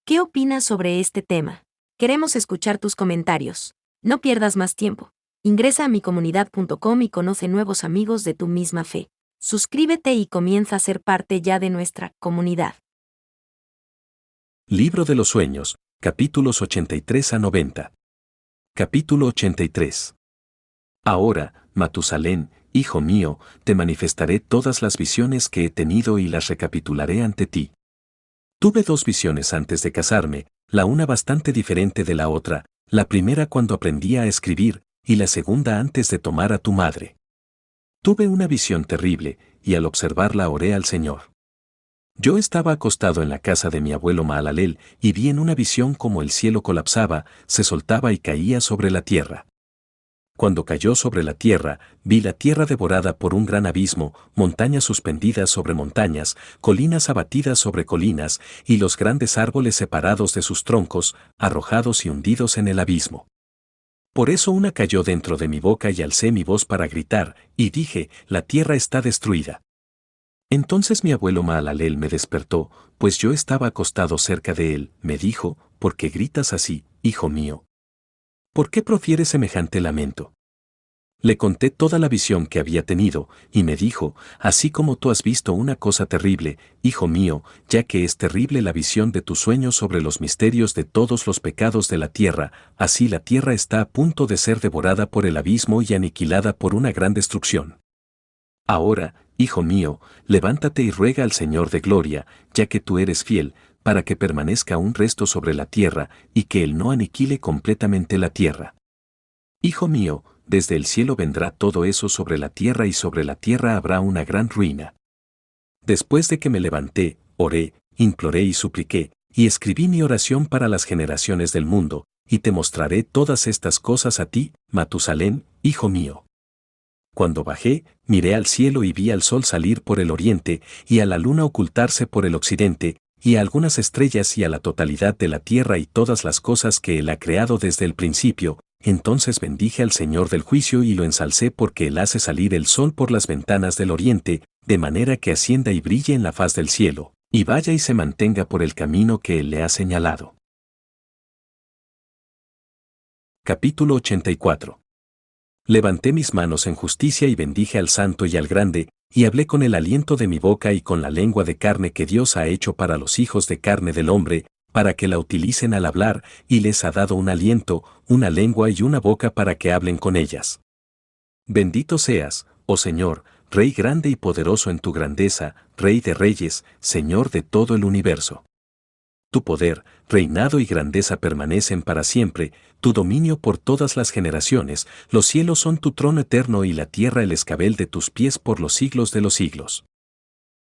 ¿Qué opinas sobre este tema? Queremos escuchar tus comentarios. No pierdas más tiempo. Ingresa a micomunidad.com y conoce nuevos amigos de tu misma fe. Suscríbete y comienza a ser parte ya de nuestra comunidad. Libro de los Sueños, capítulos 83 a 90. Capítulo 83. Ahora, Matusalén, hijo mío, te manifestaré todas las visiones que he tenido y las recapitularé ante ti. Tuve 2 visiones antes de casarme, la una bastante diferente de la otra, la primera cuando aprendí a escribir, y la segunda antes de tomar a tu madre. Tuve una visión terrible, y al observarla oré al Señor. Yo estaba acostado en la casa de mi abuelo Mahalalel y vi en una visión como el cielo colapsaba, se soltaba y caía sobre la tierra. Cuando cayó sobre la tierra, vi la tierra devorada por un gran abismo, montañas suspendidas sobre montañas, colinas abatidas sobre colinas, y los grandes árboles separados de sus troncos, arrojados y hundidos en el abismo. Por eso una cayó dentro de mi boca y alcé mi voz para gritar, y dije, la tierra está destruida. Entonces mi abuelo Mahalalel me despertó, pues yo estaba acostado cerca de él, me dijo, ¿por qué gritas así, hijo mío? ¿Por qué profieres semejante lamento? Le conté toda la visión que había tenido, y me dijo, así como tú has visto una cosa terrible, hijo mío, ya que es terrible la visión de tu sueño sobre los misterios de todos los pecados de la tierra, así la tierra está a punto de ser devorada por el abismo y aniquilada por una gran destrucción. Ahora, hijo mío, levántate y ruega al Señor de gloria, ya que tú eres fiel, para que permanezca un resto sobre la tierra, y que Él no aniquile completamente la tierra. Hijo mío, desde el cielo vendrá todo eso sobre la tierra y sobre la tierra habrá una gran ruina. Después de que me levanté, oré, imploré y supliqué, y escribí mi oración para las generaciones del mundo, y te mostraré todas estas cosas a ti, Matusalén, hijo mío. Cuando bajé, miré al cielo y vi al sol salir por el oriente, y a la luna ocultarse por el occidente, y a algunas estrellas y a la totalidad de la tierra y todas las cosas que Él ha creado desde el principio. Entonces bendije al Señor del juicio y lo ensalcé porque Él hace salir el sol por las ventanas del oriente, de manera que ascienda y brille en la faz del cielo, y vaya y se mantenga por el camino que Él le ha señalado. Capítulo 84. Levanté mis manos en justicia y bendije al Santo y al Grande, y hablé con el aliento de mi boca y con la lengua de carne que Dios ha hecho para los hijos de carne del hombre, para que la utilicen al hablar, y les ha dado un aliento, una lengua y una boca para que hablen con ellas. Bendito seas, oh Señor, Rey grande y poderoso en tu grandeza, Rey de reyes, Señor de todo el universo. Tu poder, reinado y grandeza permanecen para siempre, tu dominio por todas las generaciones, los cielos son tu trono eterno y la tierra el escabel de tus pies por los siglos de los siglos.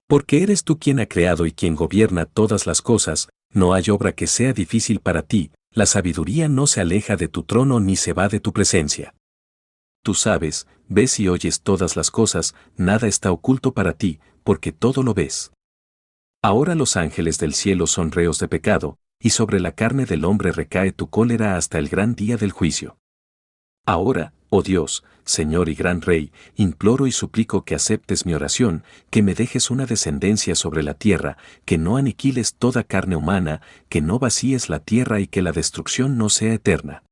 Porque eres tú quien ha creado y quien gobierna todas las cosas, no hay obra que sea difícil para ti, la sabiduría no se aleja de tu trono ni se va de tu presencia. Tú sabes, ves y oyes todas las cosas, nada está oculto para ti, porque todo lo ves. Ahora los ángeles del cielo son reos de pecado, y sobre la carne del hombre recae tu cólera hasta el gran día del juicio. Ahora, oh Dios, Señor y gran Rey, imploro y suplico que aceptes mi oración, que me dejes una descendencia sobre la tierra, que no aniquiles toda carne humana, que no vacíes la tierra y que la destrucción no sea eterna.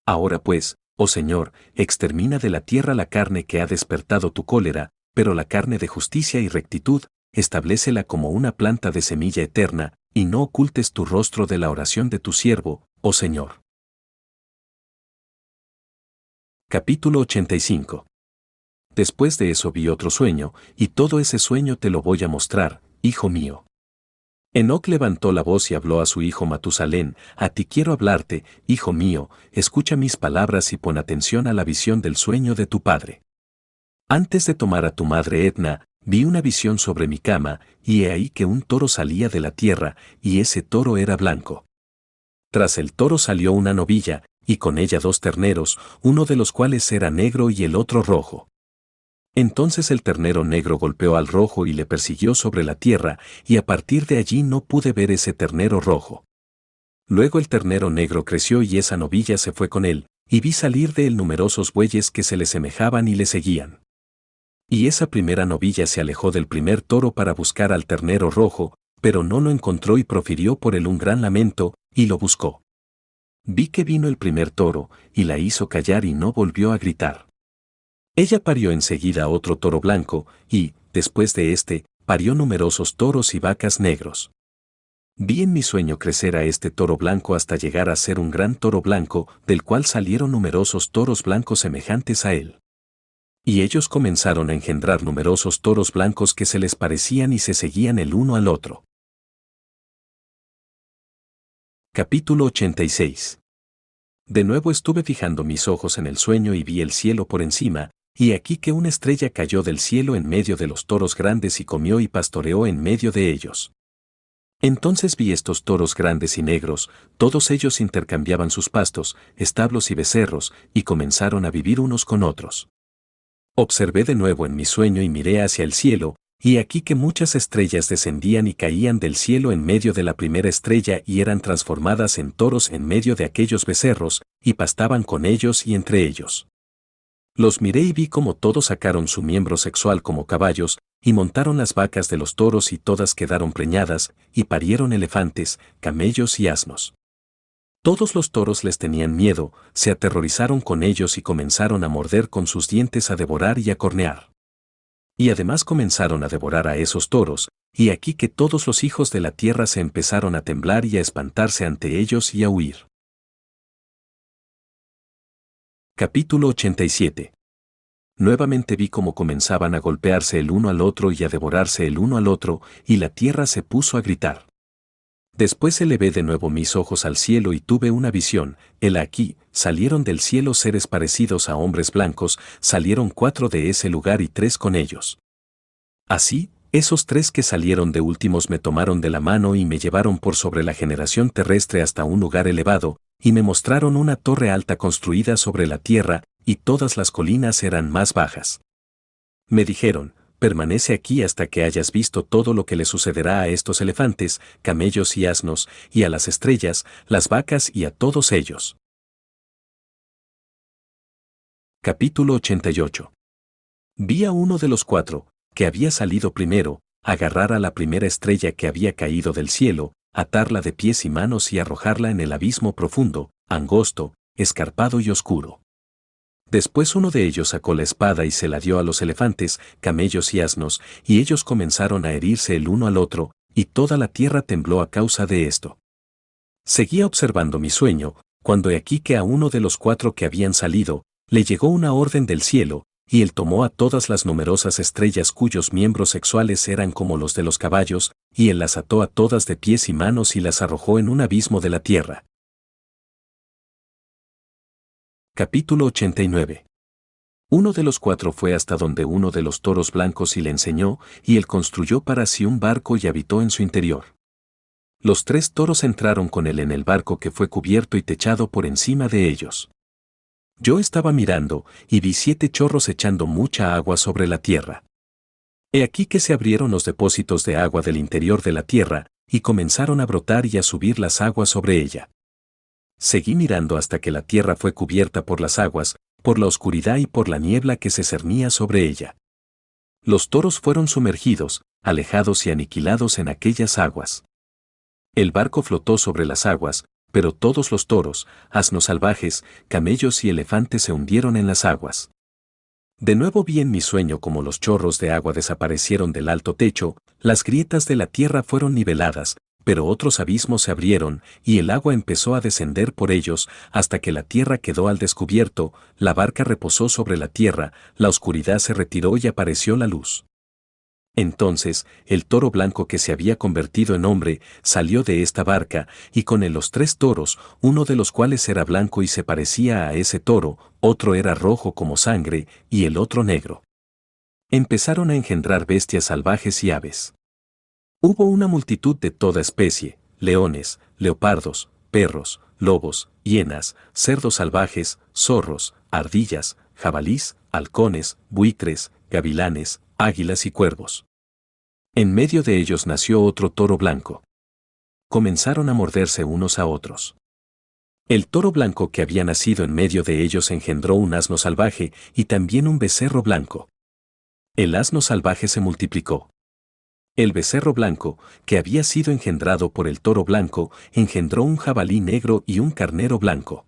Ahora pues, oh Señor, extermina de la tierra la carne que ha despertado tu cólera, pero la carne de justicia y rectitud, establécela como una planta de semilla eterna, y no ocultes tu rostro de la oración de tu siervo, oh Señor. Capítulo 85. Después de eso vi otro sueño, y todo ese sueño te lo voy a mostrar, hijo mío. Enoc levantó la voz y habló a su hijo Matusalén, a ti quiero hablarte, hijo mío, escucha mis palabras y pon atención a la visión del sueño de tu padre. Antes de tomar a tu madre Etna, vi una visión sobre mi cama, y he ahí que un toro salía de la tierra, y ese toro era blanco. Tras el toro salió una novilla, y con ella 2 terneros, uno de los cuales era negro y el otro rojo. Entonces el ternero negro golpeó al rojo y le persiguió sobre la tierra, y a partir de allí no pude ver ese ternero rojo. Luego el ternero negro creció y esa novilla se fue con él, y vi salir de él numerosos bueyes que se le semejaban y le seguían. Y esa primera novilla se alejó del primer toro para buscar al ternero rojo, pero no lo encontró y profirió por él un gran lamento, y lo buscó. Vi que vino el primer toro, y la hizo callar y no volvió a gritar. Ella parió enseguida otro toro blanco, y, después de este, parió numerosos toros y vacas negros. Vi en mi sueño crecer a este toro blanco hasta llegar a ser un gran toro blanco, del cual salieron numerosos toros blancos semejantes a él. Y ellos comenzaron a engendrar numerosos toros blancos que se les parecían y se seguían el uno al otro. Capítulo 86. De nuevo estuve fijando mis ojos en el sueño y vi el cielo por encima, y aquí que una estrella cayó del cielo en medio de los toros grandes y comió y pastoreó en medio de ellos. Entonces vi estos toros grandes y negros, todos ellos intercambiaban sus pastos, establos y becerros, y comenzaron a vivir unos con otros. Observé de nuevo en mi sueño y miré hacia el cielo, y aquí que muchas estrellas descendían y caían del cielo en medio de la primera estrella y eran transformadas en toros en medio de aquellos becerros, y pastaban con ellos y entre ellos. Los miré y vi como todos sacaron su miembro sexual como caballos, y montaron las vacas de los toros y todas quedaron preñadas, y parieron elefantes, camellos y asnos. Todos los toros les tenían miedo, se aterrorizaron con ellos y comenzaron a morder con sus dientes, a devorar y a cornear. Y además comenzaron a devorar a esos toros, y aquí que todos los hijos de la tierra se empezaron a temblar y a espantarse ante ellos y a huir. Capítulo 87. Nuevamente vi cómo comenzaban a golpearse el uno al otro y a devorarse el uno al otro, y la tierra se puso a gritar. Después elevé de nuevo mis ojos al cielo y tuve una visión, aquí, salieron del cielo seres parecidos a hombres blancos, salieron 4 de ese lugar y 3 con ellos. Así, esos 3 que salieron de últimos me tomaron de la mano y me llevaron por sobre la generación terrestre hasta un lugar elevado, y me mostraron una torre alta construida sobre la tierra, y todas las colinas eran más bajas. Me dijeron: permanece aquí hasta que hayas visto todo lo que le sucederá a estos elefantes, camellos y asnos, y a las estrellas, las vacas y a todos ellos. Capítulo 88. Vi a uno de los 4, que había salido primero, agarrar a la primera estrella que había caído del cielo, atarla de pies y manos y arrojarla en el abismo profundo, angosto, escarpado y oscuro. Después uno de ellos sacó la espada y se la dio a los elefantes, camellos y asnos, y ellos comenzaron a herirse el uno al otro, y toda la tierra tembló a causa de esto. Seguía observando mi sueño, cuando he aquí que a uno de los 4 que habían salido, le llegó una orden del cielo, y él tomó a todas las numerosas estrellas cuyos miembros sexuales eran como los de los caballos, y él las ató a todas de pies y manos y las arrojó en un abismo de la tierra. Capítulo 89. Uno de los 4 fue hasta donde uno de los toros blancos y le enseñó, y él construyó para sí un barco y habitó en su interior. Los 3 toros entraron con él en el barco que fue cubierto y techado por encima de ellos. Yo estaba mirando, y vi 7 chorros echando mucha agua sobre la tierra. He aquí que se abrieron los depósitos de agua del interior de la tierra, y comenzaron a brotar y a subir las aguas sobre ella. Seguí mirando hasta que la tierra fue cubierta por las aguas, por la oscuridad y por la niebla que se cernía sobre ella. Los toros fueron sumergidos, alejados y aniquilados en aquellas aguas. El barco flotó sobre las aguas, pero todos los toros, asnos salvajes, camellos y elefantes se hundieron en las aguas. De nuevo vi en mi sueño como los chorros de agua desaparecieron del alto techo, las grietas de la tierra fueron niveladas, pero otros abismos se abrieron, y el agua empezó a descender por ellos, hasta que la tierra quedó al descubierto, la barca reposó sobre la tierra, la oscuridad se retiró y apareció la luz. Entonces, el toro blanco que se había convertido en hombre, salió de esta barca, y con él los 3 toros, uno de los cuales era blanco y se parecía a ese toro, otro era rojo como sangre, y el otro negro. Empezaron a engendrar bestias salvajes y aves. Hubo una multitud de toda especie, leones, leopardos, perros, lobos, hienas, cerdos salvajes, zorros, ardillas, jabalís, halcones, buitres, gavilanes, águilas y cuervos. En medio de ellos nació otro toro blanco. Comenzaron a morderse unos a otros. El toro blanco que había nacido en medio de ellos engendró un asno salvaje y también un becerro blanco. El asno salvaje se multiplicó. El becerro blanco, que había sido engendrado por el toro blanco, engendró un jabalí negro y un carnero blanco.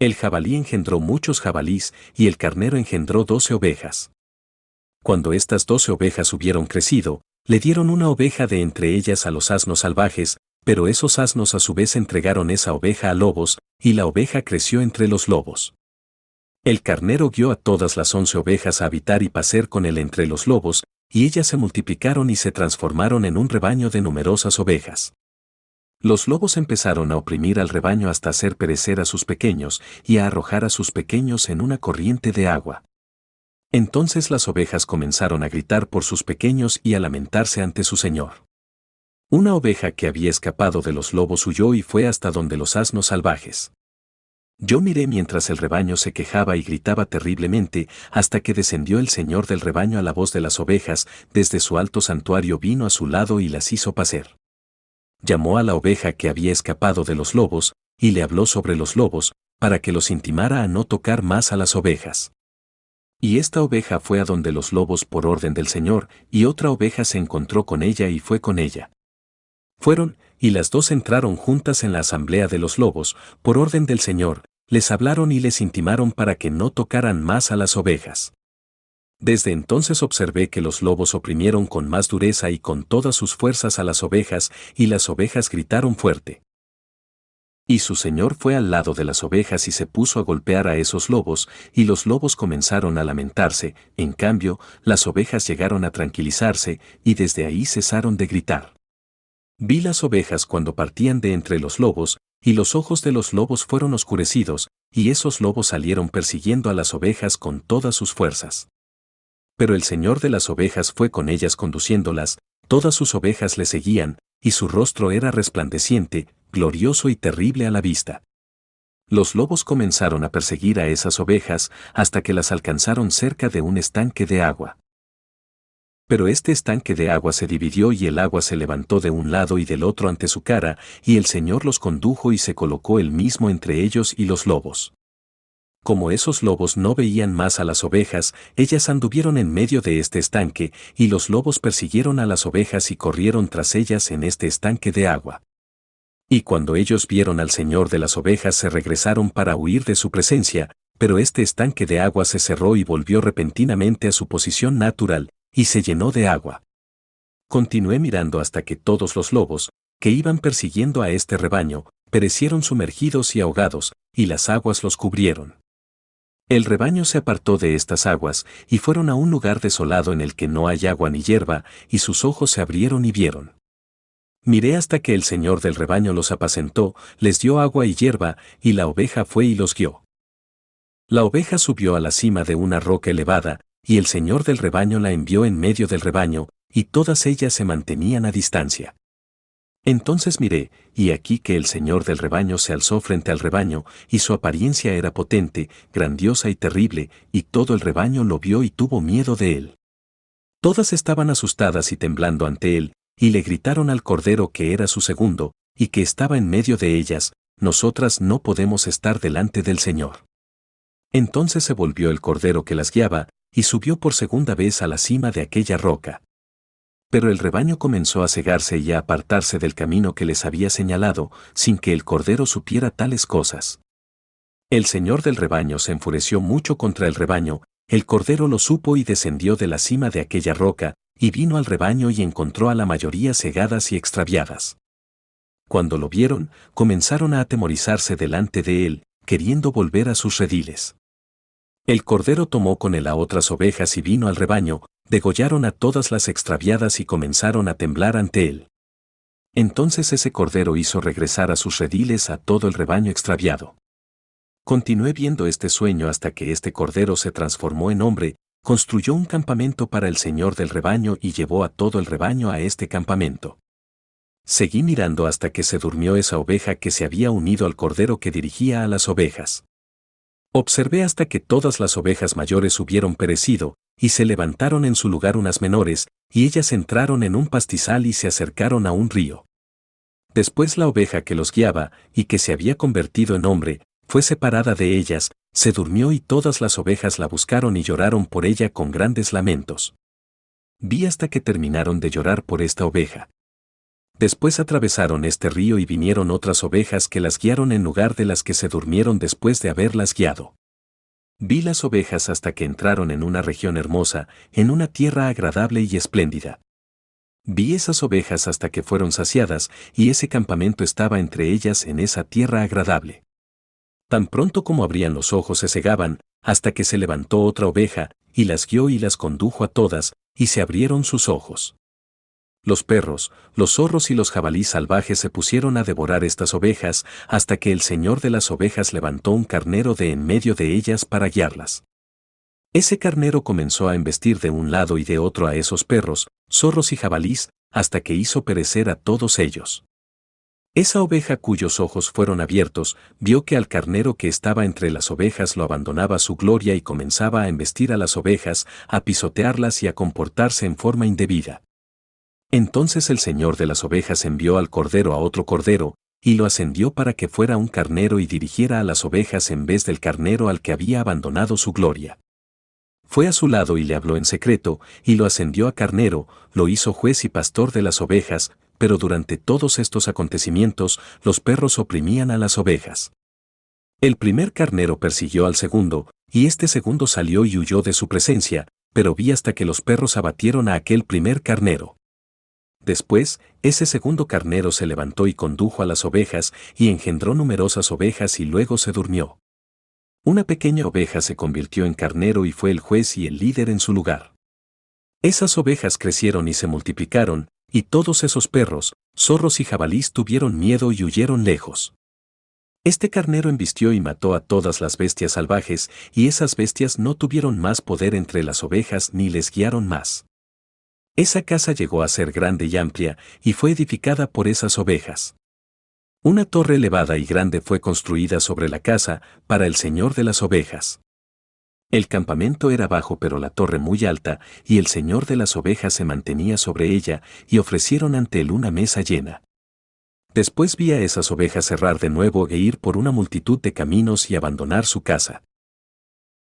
El jabalí engendró muchos jabalís y el carnero engendró 12 ovejas. Cuando estas 12 ovejas hubieron crecido, le dieron una oveja de entre ellas a los asnos salvajes, pero esos asnos a su vez entregaron esa oveja a lobos, y la oveja creció entre los lobos. El carnero guió a todas las 11 ovejas a habitar y pacer con él entre los lobos, y ellas se multiplicaron y se transformaron en un rebaño de numerosas ovejas. Los lobos empezaron a oprimir al rebaño hasta hacer perecer a sus pequeños y a arrojar a sus pequeños en una corriente de agua. Entonces las ovejas comenzaron a gritar por sus pequeños y a lamentarse ante su señor. Una oveja que había escapado de los lobos huyó y fue hasta donde los asnos salvajes. Yo miré mientras el rebaño se quejaba y gritaba terriblemente, hasta que descendió el señor del rebaño a la voz de las ovejas, desde su alto santuario vino a su lado y las hizo pacer. Llamó a la oveja que había escapado de los lobos, y le habló sobre los lobos, para que los intimara a no tocar más a las ovejas. Y esta oveja fue a donde los lobos por orden del Señor, y otra oveja se encontró con ella y fue con ella. Fueron, y las dos entraron juntas en la asamblea de los lobos, por orden del Señor, les hablaron y les intimaron para que no tocaran más a las ovejas. Desde entonces observé que los lobos oprimieron con más dureza y con todas sus fuerzas a las ovejas, y las ovejas gritaron fuerte. Y su señor fue al lado de las ovejas y se puso a golpear a esos lobos, y los lobos comenzaron a lamentarse, en cambio, las ovejas llegaron a tranquilizarse, y desde ahí cesaron de gritar. Vi las ovejas cuando partían de entre los lobos, y los ojos de los lobos fueron oscurecidos, y esos lobos salieron persiguiendo a las ovejas con todas sus fuerzas. Pero el señor de las ovejas fue con ellas conduciéndolas, todas sus ovejas le seguían, y su rostro era resplandeciente, glorioso y terrible a la vista. Los lobos comenzaron a perseguir a esas ovejas hasta que las alcanzaron cerca de un estanque de agua. Pero este estanque de agua se dividió y el agua se levantó de un lado y del otro ante su cara, y el Señor los condujo y se colocó él mismo entre ellos y los lobos. Como esos lobos no veían más a las ovejas, ellas anduvieron en medio de este estanque, y los lobos persiguieron a las ovejas y corrieron tras ellas en este estanque de agua. Y cuando ellos vieron al Señor de las ovejas se regresaron para huir de su presencia, pero este estanque de agua se cerró y volvió repentinamente a su posición natural, y se llenó de agua. Continué mirando hasta que todos los lobos, que iban persiguiendo a este rebaño, perecieron sumergidos y ahogados, y las aguas los cubrieron. El rebaño se apartó de estas aguas, y fueron a un lugar desolado en el que no hay agua ni hierba, y sus ojos se abrieron y vieron. Miré hasta que el Señor del rebaño los apacentó, les dio agua y hierba, y la oveja fue y los guió. La oveja subió a la cima de una roca elevada, y el Señor del rebaño la envió en medio del rebaño, y todas ellas se mantenían a distancia. Entonces miré, y aquí que el Señor del rebaño se alzó frente al rebaño, y su apariencia era potente, grandiosa y terrible, y todo el rebaño lo vio y tuvo miedo de él. Todas estaban asustadas y temblando ante él, y le gritaron al cordero que era su segundo, y que estaba en medio de ellas: nosotras no podemos estar delante del Señor. Entonces se volvió el cordero que las guiaba, y subió por segunda vez a la cima de aquella roca. Pero el rebaño comenzó a cegarse y a apartarse del camino que les había señalado, sin que el cordero supiera tales cosas. El Señor del rebaño se enfureció mucho contra el rebaño, el cordero lo supo y descendió de la cima de aquella roca, y vino al rebaño y encontró a la mayoría cegadas y extraviadas. Cuando lo vieron, comenzaron a atemorizarse delante de él, queriendo volver a sus rediles. El cordero tomó con él a otras ovejas y vino al rebaño, degollaron a todas las extraviadas y comenzaron a temblar ante él. Entonces ese cordero hizo regresar a sus rediles a todo el rebaño extraviado. Continué viendo este sueño hasta que este cordero se transformó en hombre, construyó un campamento para el Señor del rebaño y llevó a todo el rebaño a este campamento. Seguí mirando hasta que se durmió esa oveja que se había unido al cordero que dirigía a las ovejas. Observé hasta que todas las ovejas mayores hubieron perecido, y se levantaron en su lugar unas menores, y ellas entraron en un pastizal y se acercaron a un río. Después la oveja que los guiaba, y que se había convertido en hombre, fue separada de ellas, se durmió y todas las ovejas la buscaron y lloraron por ella con grandes lamentos. Vi hasta que terminaron de llorar por esta oveja. Después atravesaron este río y vinieron otras ovejas que las guiaron en lugar de las que se durmieron después de haberlas guiado. Vi las ovejas hasta que entraron en una región hermosa, en una tierra agradable y espléndida. Vi esas ovejas hasta que fueron saciadas, y ese campamento estaba entre ellas en esa tierra agradable. Tan pronto como abrían los ojos se cegaban, hasta que se levantó otra oveja, y las guió y las condujo a todas, y se abrieron sus ojos. Los perros, los zorros y los jabalíes salvajes se pusieron a devorar estas ovejas, hasta que el Señor de las ovejas levantó un carnero de en medio de ellas para guiarlas. Ese carnero comenzó a embestir de un lado y de otro a esos perros, zorros y jabalíes, hasta que hizo perecer a todos ellos. Esa oveja cuyos ojos fueron abiertos, vio que al carnero que estaba entre las ovejas lo abandonaba su gloria y comenzaba a embestir a las ovejas, a pisotearlas y a comportarse en forma indebida. Entonces el Señor de las ovejas envió al cordero a otro cordero, y lo ascendió para que fuera un carnero y dirigiera a las ovejas en vez del carnero al que había abandonado su gloria. Fue a su lado y le habló en secreto, y lo ascendió a carnero, lo hizo juez y pastor de las ovejas, pero durante todos estos acontecimientos los perros oprimían a las ovejas. El primer carnero persiguió al segundo, y este segundo salió y huyó de su presencia, pero vi hasta que los perros abatieron a aquel primer carnero. Después, ese segundo carnero se levantó y condujo a las ovejas, y engendró numerosas ovejas y luego se durmió. Una pequeña oveja se convirtió en carnero y fue el juez y el líder en su lugar. Esas ovejas crecieron y se multiplicaron, y todos esos perros, zorros y jabalíes tuvieron miedo y huyeron lejos. Este carnero embistió y mató a todas las bestias salvajes, y esas bestias no tuvieron más poder entre las ovejas ni les guiaron más. Esa casa llegó a ser grande y amplia, y fue edificada por esas ovejas. Una torre elevada y grande fue construida sobre la casa, para el Señor de las ovejas. El campamento era bajo pero la torre muy alta, y el Señor de las ovejas se mantenía sobre ella, y ofrecieron ante él una mesa llena. Después vi a esas ovejas cerrar de nuevo e ir por una multitud de caminos y abandonar su casa.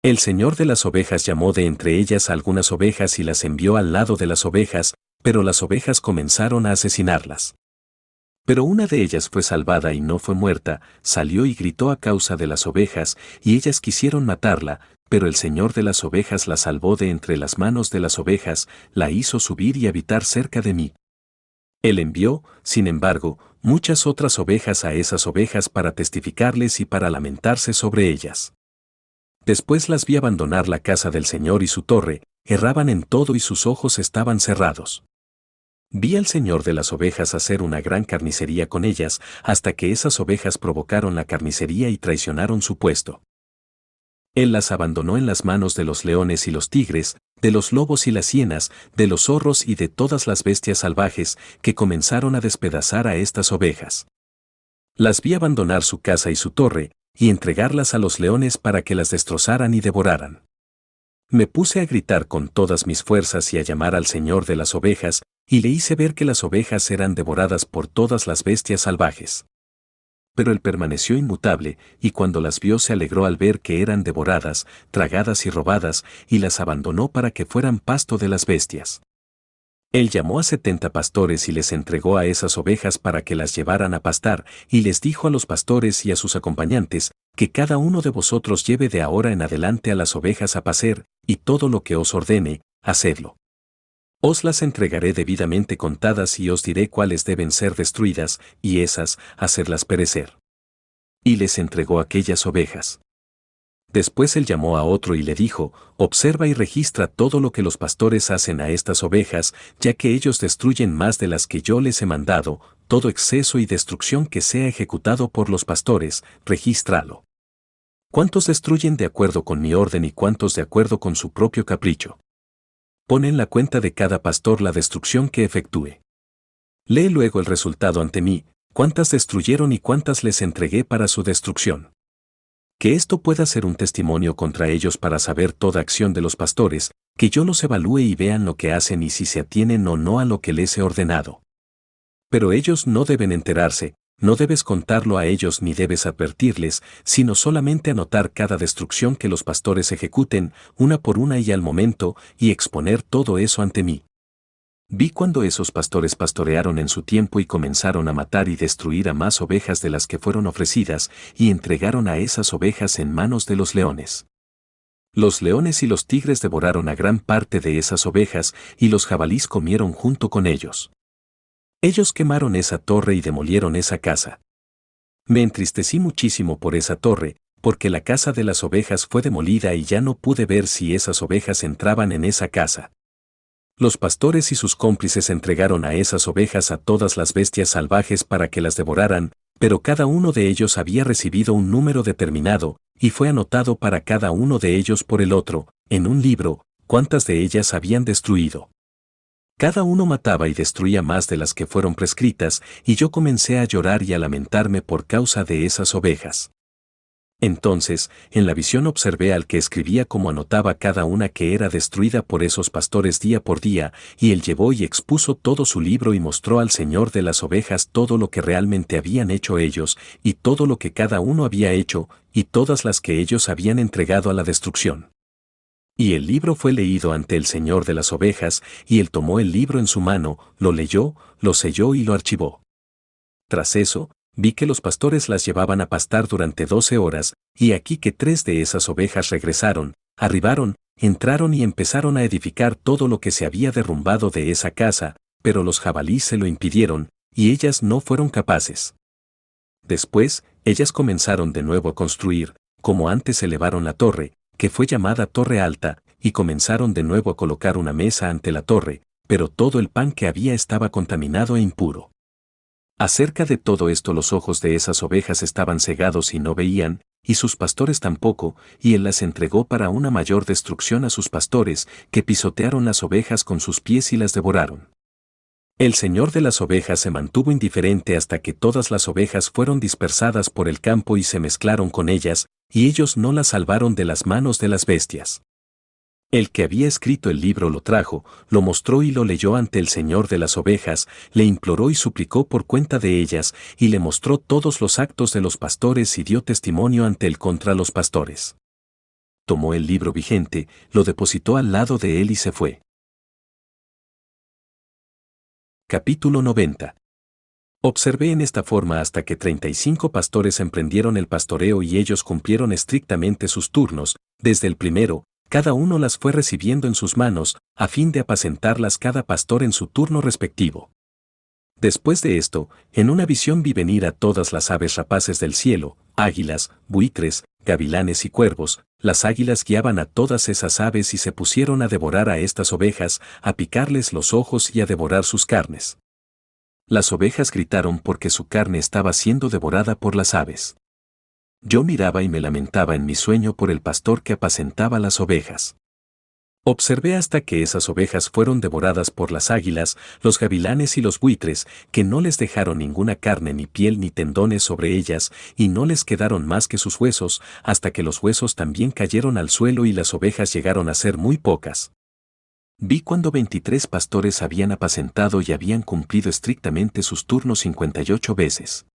El Señor de las ovejas llamó de entre ellas a algunas ovejas y las envió al lado de las ovejas, pero las ovejas comenzaron a asesinarlas. Pero una de ellas fue salvada y no fue muerta, salió y gritó a causa de las ovejas, y ellas quisieron matarla, pero el Señor de las ovejas la salvó de entre las manos de las ovejas, la hizo subir y habitar cerca de mí. Él envió, sin embargo, muchas otras ovejas a esas ovejas para testificarles y para lamentarse sobre ellas. Después las vi abandonar la casa del Señor y su torre, erraban en todo y sus ojos estaban cerrados. Vi al Señor de las ovejas hacer una gran carnicería con ellas, hasta que esas ovejas provocaron la carnicería y traicionaron su puesto. Él las abandonó en las manos de los leones y los tigres, de los lobos y las hienas, de los zorros y de todas las bestias salvajes, que comenzaron a despedazar a estas ovejas. Las vi abandonar su casa y su torre, y entregarlas a los leones para que las destrozaran y devoraran. Me puse a gritar con todas mis fuerzas y a llamar al Señor de las ovejas, y le hice ver que las ovejas eran devoradas por todas las bestias salvajes. Pero él permaneció inmutable, y cuando las vio se alegró al ver que eran devoradas, tragadas y robadas, y las abandonó para que fueran pasto de las bestias. Él llamó a 70 pastores y les entregó a esas ovejas para que las llevaran a pastar, y les dijo a los pastores y a sus acompañantes, que cada uno de vosotros lleve de ahora en adelante a las ovejas a pacer, y todo lo que os ordene, hacedlo. Os las entregaré debidamente contadas y os diré cuáles deben ser destruidas, y esas, hacerlas perecer. Y les entregó aquellas ovejas. Después él llamó a otro y le dijo, observa y registra todo lo que los pastores hacen a estas ovejas, ya que ellos destruyen más de las que yo les he mandado, todo exceso y destrucción que sea ejecutado por los pastores, regístralo. ¿Cuántos destruyen de acuerdo con mi orden y cuántos de acuerdo con su propio capricho? Pon en la cuenta de cada pastor la destrucción que efectúe. Lee luego el resultado ante mí, cuántas destruyeron y cuántas les entregué para su destrucción. Que esto pueda ser un testimonio contra ellos para saber toda acción de los pastores, que yo los evalúe y vean lo que hacen y si se atienen o no a lo que les he ordenado. Pero ellos no deben enterarse, no debes contarlo a ellos ni debes advertirles, sino solamente anotar cada destrucción que los pastores ejecuten, una por una y al momento, y exponer todo eso ante mí. Vi cuando esos pastores pastorearon en su tiempo y comenzaron a matar y destruir a más ovejas de las que fueron ofrecidas, y entregaron a esas ovejas en manos de los leones. Los leones y los tigres devoraron a gran parte de esas ovejas, y los jabalís comieron junto con ellos. Ellos quemaron esa torre y demolieron esa casa. Me entristecí muchísimo por esa torre, porque la casa de las ovejas fue demolida y ya no pude ver si esas ovejas entraban en esa casa. Los pastores y sus cómplices entregaron a esas ovejas a todas las bestias salvajes para que las devoraran, pero cada uno de ellos había recibido un número determinado, y fue anotado para cada uno de ellos por el otro, en un libro, cuántas de ellas habían destruido. Cada uno mataba y destruía más de las que fueron prescritas, y yo comencé a llorar y a lamentarme por causa de esas ovejas. Entonces, en la visión observé al que escribía cómo anotaba cada una que era destruida por esos pastores día por día, y él llevó y expuso todo su libro y mostró al Señor de las ovejas todo lo que realmente habían hecho ellos, y todo lo que cada uno había hecho, y todas las que ellos habían entregado a la destrucción. Y el libro fue leído ante el Señor de las ovejas, y él tomó el libro en su mano, lo leyó, lo selló y lo archivó. Tras eso, vi que los pastores las llevaban a pastar durante 12 horas, y aquí que 3 de esas ovejas regresaron, arribaron, entraron y empezaron a edificar todo lo que se había derrumbado de esa casa, pero los jabalíes se lo impidieron, y ellas no fueron capaces. Después, ellas comenzaron de nuevo a construir, como antes elevaron la torre, que fue llamada Torre Alta, y comenzaron de nuevo a colocar una mesa ante la torre, pero todo el pan que había estaba contaminado e impuro. Acerca de todo esto los ojos de esas ovejas estaban cegados y no veían, y sus pastores tampoco, y él las entregó para una mayor destrucción a sus pastores, que pisotearon las ovejas con sus pies y las devoraron. El Señor de las ovejas se mantuvo indiferente hasta que todas las ovejas fueron dispersadas por el campo y se mezclaron con ellas, y ellos no las salvaron de las manos de las bestias. El que había escrito el libro lo trajo, lo mostró y lo leyó ante el Señor de las ovejas, le imploró y suplicó por cuenta de ellas, y le mostró todos los actos de los pastores y dio testimonio ante él contra los pastores. Tomó el libro vigente, lo depositó al lado de él y se fue. Capítulo 90. Observé en esta forma hasta que 35 pastores emprendieron el pastoreo y ellos cumplieron estrictamente sus turnos, desde el primero, cada uno las fue recibiendo en sus manos, a fin de apacentarlas cada pastor en su turno respectivo. Después de esto, en una visión vi venir a todas las aves rapaces del cielo, águilas, buitres, gavilanes y cuervos. Las águilas guiaban a todas esas aves y se pusieron a devorar a estas ovejas, a picarles los ojos y a devorar sus carnes. Las ovejas gritaron porque su carne estaba siendo devorada por las aves. Yo miraba y me lamentaba en mi sueño por el pastor que apacentaba las ovejas. Observé hasta que esas ovejas fueron devoradas por las águilas, los gavilanes y los buitres, que no les dejaron ninguna carne ni piel ni tendones sobre ellas, y no les quedaron más que sus huesos, hasta que los huesos también cayeron al suelo y las ovejas llegaron a ser muy pocas. Vi cuando 23 pastores habían apacentado y habían cumplido estrictamente sus turnos 58 veces.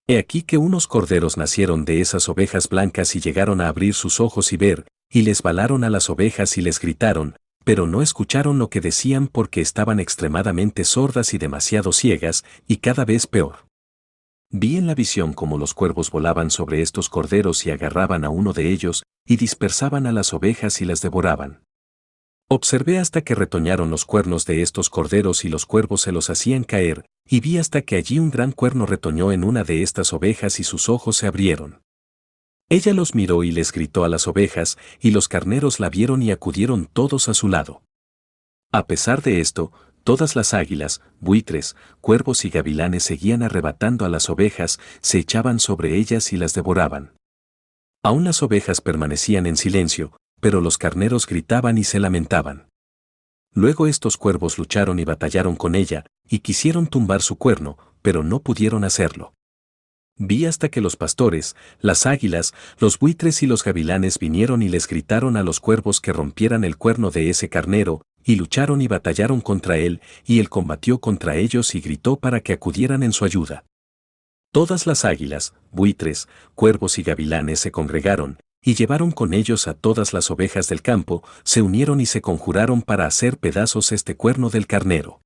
He aquí que unos corderos nacieron de esas ovejas blancas y llegaron a abrir sus ojos y ver, y les balaron a las ovejas y les gritaron, pero no escucharon lo que decían porque estaban extremadamente sordas y demasiado ciegas, y cada vez peor. Vi en la visión cómo los cuervos volaban sobre estos corderos y agarraban a uno de ellos, y dispersaban a las ovejas y las devoraban. Observé hasta que retoñaron los cuernos de estos corderos y los cuervos se los hacían caer, y vi hasta que allí un gran cuerno retoñó en una de estas ovejas y sus ojos se abrieron. Ella los miró y les gritó a las ovejas, y los carneros la vieron y acudieron todos a su lado. A pesar de esto, todas las águilas, buitres, cuervos y gavilanes seguían arrebatando a las ovejas, se echaban sobre ellas y las devoraban. Aún las ovejas permanecían en silencio, pero los carneros gritaban y se lamentaban. Luego estos cuervos lucharon y batallaron con ella, y quisieron tumbar su cuerno, pero no pudieron hacerlo. Vi hasta que los pastores, las águilas, los buitres y los gavilanes vinieron y les gritaron a los cuervos que rompieran el cuerno de ese carnero, y lucharon y batallaron contra él, y él combatió contra ellos y gritó para que acudieran en su ayuda. Todas las águilas, buitres, cuervos y gavilanes se congregaron, y llevaron con ellos a todas las ovejas del campo, se unieron y se conjuraron para hacer pedazos este cuerno del carnero.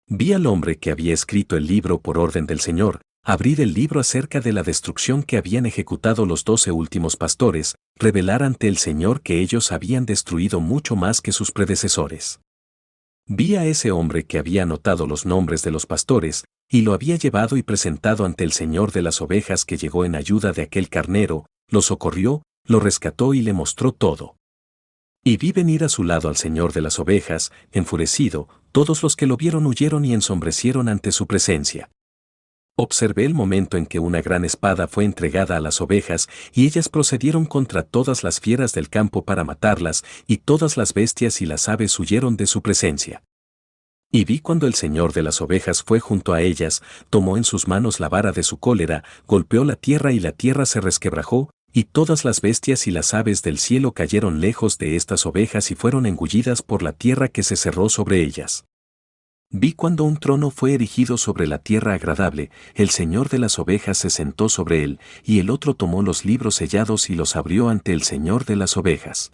Vi al hombre que había escrito el libro por orden del Señor, abrir el libro acerca de la destrucción que habían ejecutado los 12 últimos pastores, revelar ante el Señor que ellos habían destruido mucho más que sus predecesores. Vi a ese hombre que había anotado los nombres de los pastores, y lo había llevado y presentado ante el Señor de las ovejas que llegó en ayuda de aquel carnero, lo socorrió, lo rescató y le mostró todo. Y vi venir a su lado al Señor de las ovejas, enfurecido, todos los que lo vieron huyeron y ensombrecieron ante su presencia. Observé el momento en que una gran espada fue entregada a las ovejas, y ellas procedieron contra todas las fieras del campo para matarlas, y todas las bestias y las aves huyeron de su presencia. Y vi cuando el Señor de las ovejas fue junto a ellas, tomó en sus manos la vara de su cólera, golpeó la tierra y la tierra se resquebrajó, y todas las bestias y las aves del cielo cayeron lejos de estas ovejas y fueron engullidas por la tierra que se cerró sobre ellas. Vi cuando un trono fue erigido sobre la tierra agradable, el Señor de las ovejas se sentó sobre él, y el otro tomó los libros sellados y los abrió ante el Señor de las ovejas.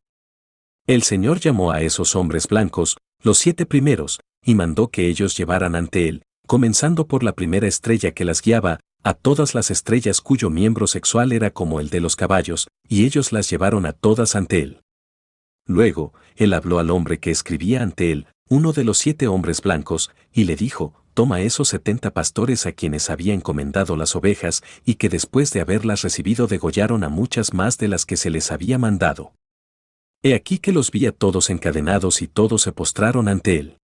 El Señor llamó a esos hombres blancos, los 7 primeros, y mandó que ellos llevaran ante él, comenzando por la primera estrella que las guiaba, a todas las estrellas cuyo miembro sexual era como el de los caballos, y ellos las llevaron a todas ante él. Luego, él habló al hombre que escribía ante él, uno de los 7 hombres blancos, y le dijo, toma esos 70 pastores a quienes había encomendado las ovejas, y que después de haberlas recibido degollaron a muchas más de las que se les había mandado. He aquí que los vi a todos encadenados y todos se postraron ante él.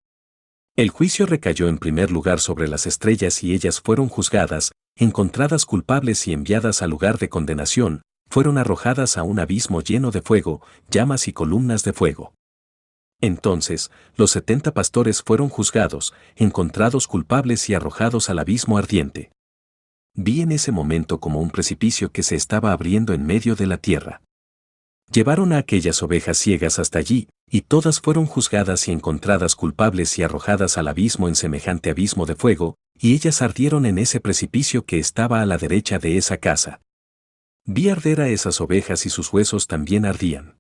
El juicio recayó en primer lugar sobre las estrellas y ellas fueron juzgadas, encontradas culpables y enviadas al lugar de condenación, fueron arrojadas a un abismo lleno de fuego, llamas y columnas de fuego. Entonces, los 70 pastores fueron juzgados, encontrados culpables y arrojados al abismo ardiente. Vi en ese momento como un precipicio que se estaba abriendo en medio de la tierra. Llevaron a aquellas ovejas ciegas hasta allí, y todas fueron juzgadas y encontradas culpables y arrojadas al abismo en semejante abismo de fuego, y ellas ardieron en ese precipicio que estaba a la derecha de esa casa. Vi arder a esas ovejas y sus huesos también ardían.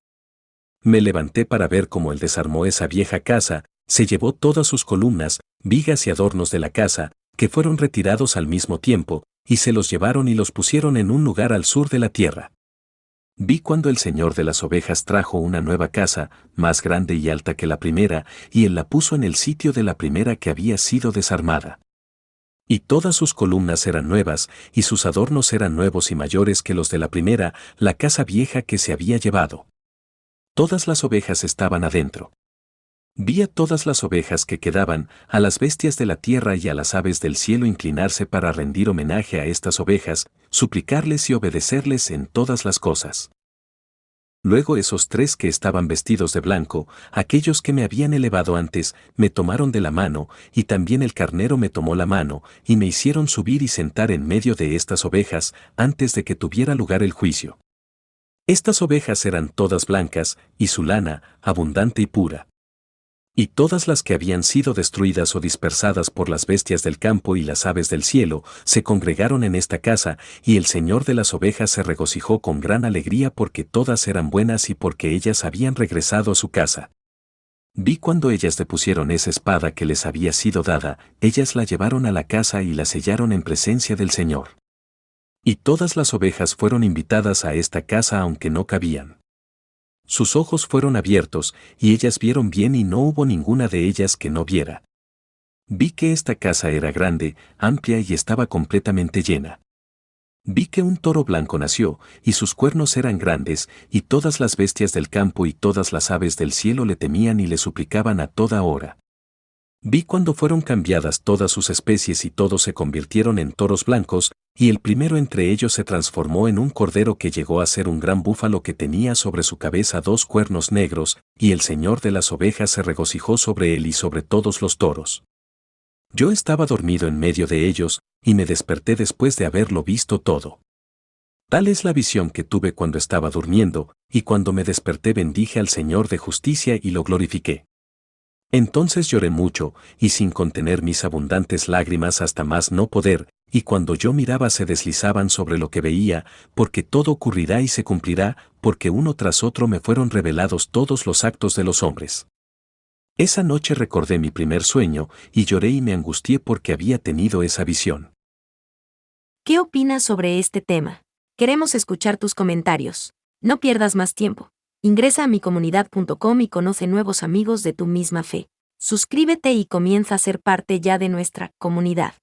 Me levanté para ver cómo él desarmó esa vieja casa, se llevó todas sus columnas, vigas y adornos de la casa, que fueron retirados al mismo tiempo, y se los llevaron y los pusieron en un lugar al sur de la tierra. Vi cuando el Señor de las ovejas trajo una nueva casa, más grande y alta que la primera, y él la puso en el sitio de la primera que había sido desarmada. Y todas sus columnas eran nuevas, y sus adornos eran nuevos y mayores que los de la primera, la casa vieja que se había llevado. Todas las ovejas estaban adentro. Vi a todas las ovejas que quedaban, a las bestias de la tierra y a las aves del cielo inclinarse para rendir homenaje a estas ovejas, suplicarles y obedecerles en todas las cosas. Luego esos 3 que estaban vestidos de blanco, aquellos que me habían elevado antes, me tomaron de la mano, y también el carnero me tomó la mano, y me hicieron subir y sentar en medio de estas ovejas, antes de que tuviera lugar el juicio. Estas ovejas eran todas blancas, y su lana, abundante y pura. Y todas las que habían sido destruidas o dispersadas por las bestias del campo y las aves del cielo, se congregaron en esta casa, y el Señor de las ovejas se regocijó con gran alegría porque todas eran buenas y porque ellas habían regresado a su casa. Vi cuando ellas depusieron esa espada que les había sido dada, ellas la llevaron a la casa y la sellaron en presencia del Señor. Y todas las ovejas fueron invitadas a esta casa aunque no cabían. Sus ojos fueron abiertos, y ellas vieron bien y no hubo ninguna de ellas que no viera. Vi que esta casa era grande, amplia y estaba completamente llena. Vi que un toro blanco nació, y sus cuernos eran grandes, y todas las bestias del campo y todas las aves del cielo le temían y le suplicaban a toda hora. Vi cuando fueron cambiadas todas sus especies y todos se convirtieron en toros blancos, y el primero entre ellos se transformó en un cordero que llegó a ser un gran búfalo que tenía sobre su cabeza 2 cuernos negros, y el Señor de las ovejas se regocijó sobre él y sobre todos los toros. Yo estaba dormido en medio de ellos, y me desperté después de haberlo visto todo. Tal es la visión que tuve cuando estaba durmiendo, y cuando me desperté bendije al Señor de justicia y lo glorifiqué. Entonces lloré mucho, y sin contener mis abundantes lágrimas hasta más no poder, y cuando yo miraba se deslizaban sobre lo que veía, porque todo ocurrirá y se cumplirá, porque uno tras otro me fueron revelados todos los actos de los hombres. Esa noche recordé mi primer sueño, y lloré y me angustié porque había tenido esa visión. ¿Qué opinas sobre este tema? Queremos escuchar tus comentarios. No pierdas más tiempo. Ingresa a micomunidad.com y conoce nuevos amigos de tu misma fe. Suscríbete y comienza a ser parte ya de nuestra comunidad.